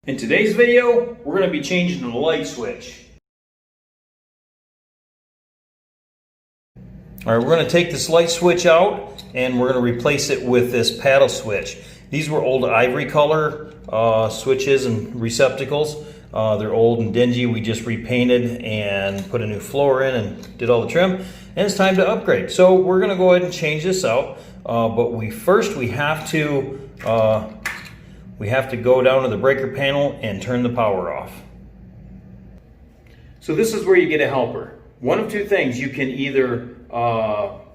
In today's video, we're going to be changing the light switch. Alright, we're going to take this light switch out and we're going to replace it with this paddle switch. These were old ivory color switches and receptacles. They're old and dingy. We just repainted and put a new floor in and did all the trim. And it's time to upgrade. So we're going to go ahead and change this out. But we have to go down to the breaker panel and turn the power off. So this is where you get a helper. One of two things: you can either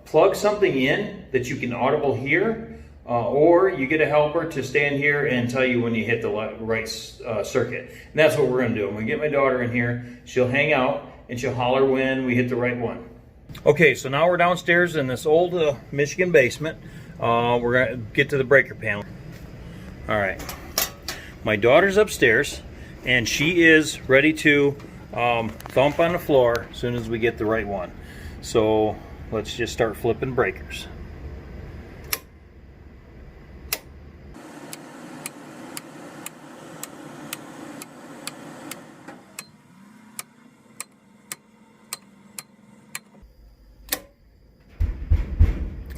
plug something in that you can audible hear, or you get a helper to stand here and tell you when you hit the right circuit. And that's what we're going to do. I'm going to get my daughter in here. She'll hang out and she'll holler when we hit the right one. Okay, so now we're downstairs in this old Michigan basement. We're going to get to the breaker panel. All right, my daughter's upstairs and she is ready to thump on the floor as soon as we get the right one. So let's just start flipping breakers.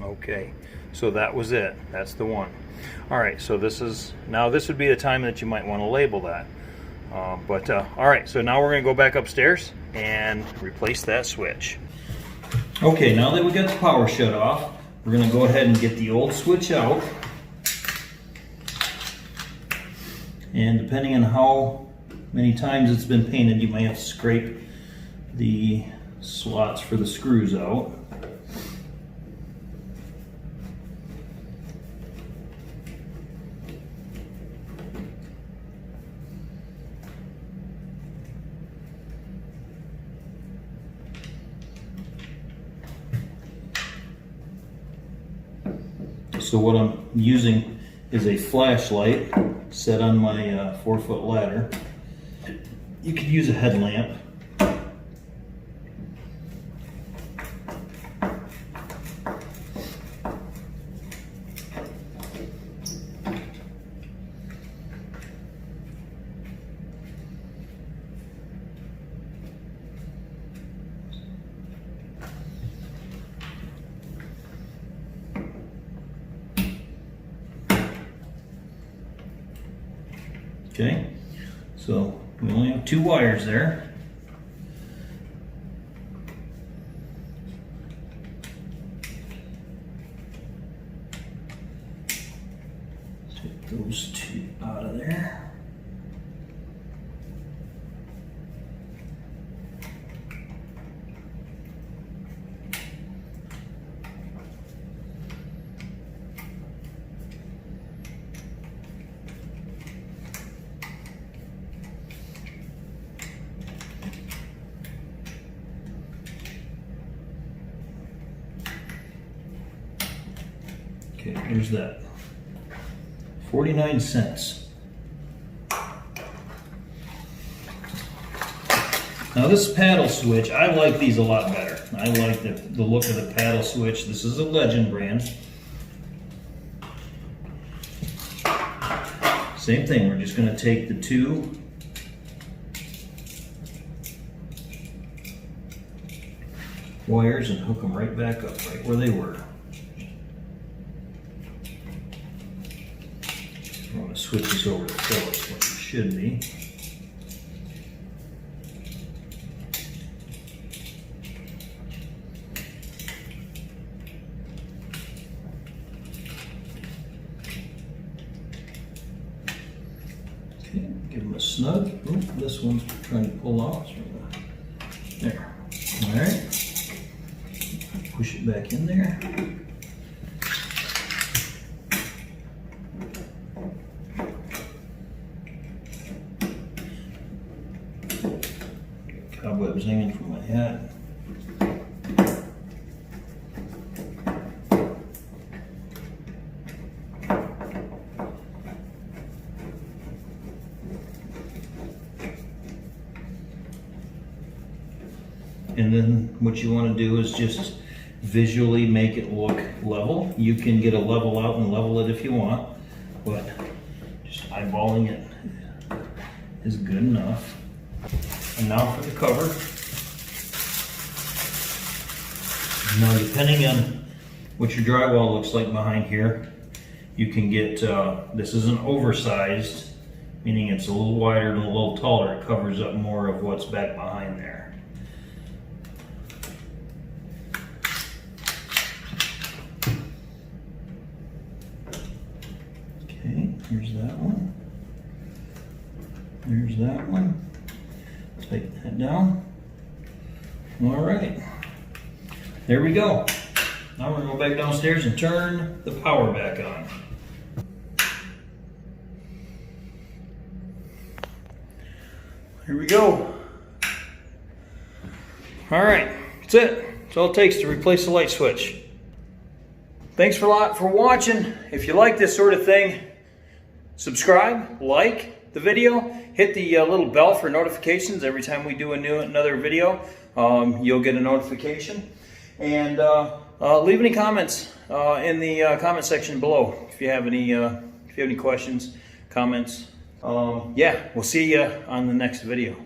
Okay, so that was it. That's the one. All right, so this would be the time that you might want to label that. All right, so now we're going to go back upstairs and replace that switch. Okay, now that we got the power shut off, we're going to go ahead and get the old switch out. And depending on how many times it's been painted, you may have to scrape the slots for the screws out. So what I'm using is a flashlight set on my 4-foot ladder. You could use a headlamp. Okay, so we only have 2 wires there. Take those 2 out of there. Okay, here's that. 49 cents. Now this paddle switch, I like these a lot better. I like the look of the paddle switch. This is a Legend brand. Same thing, we're just going to take the 2 wires and hook them right back up, right where they were. I'm going to switch this over to Phillips, what it should be. Okay, give them a snug. Oop, this one's trying to pull off. There. All right. Push it back in there. Cobwebs hanging from my hat. And then what you want to do is just visually make it look level. You can get a level out and level it if you want, but just eyeballing it is good enough. And now for the cover. Now depending on what your drywall looks like behind here, you can get, this isn't oversized, meaning it's a little wider and a little taller. It covers up more of what's back behind there. Okay, here's that one. There's that one. Tighten that down. All right. There we go. Now we're going to go back downstairs and turn the power back on. Here we go. All right, that's it. That's all it takes to replace the light switch. Thanks a lot for watching. If you like this sort of thing, subscribe, like the video, hit the little bell for notifications. Every time we do another video, you'll get a notification. And leave any comments in the comment section below if you have any questions, comments. Yeah, we'll see you on the next video.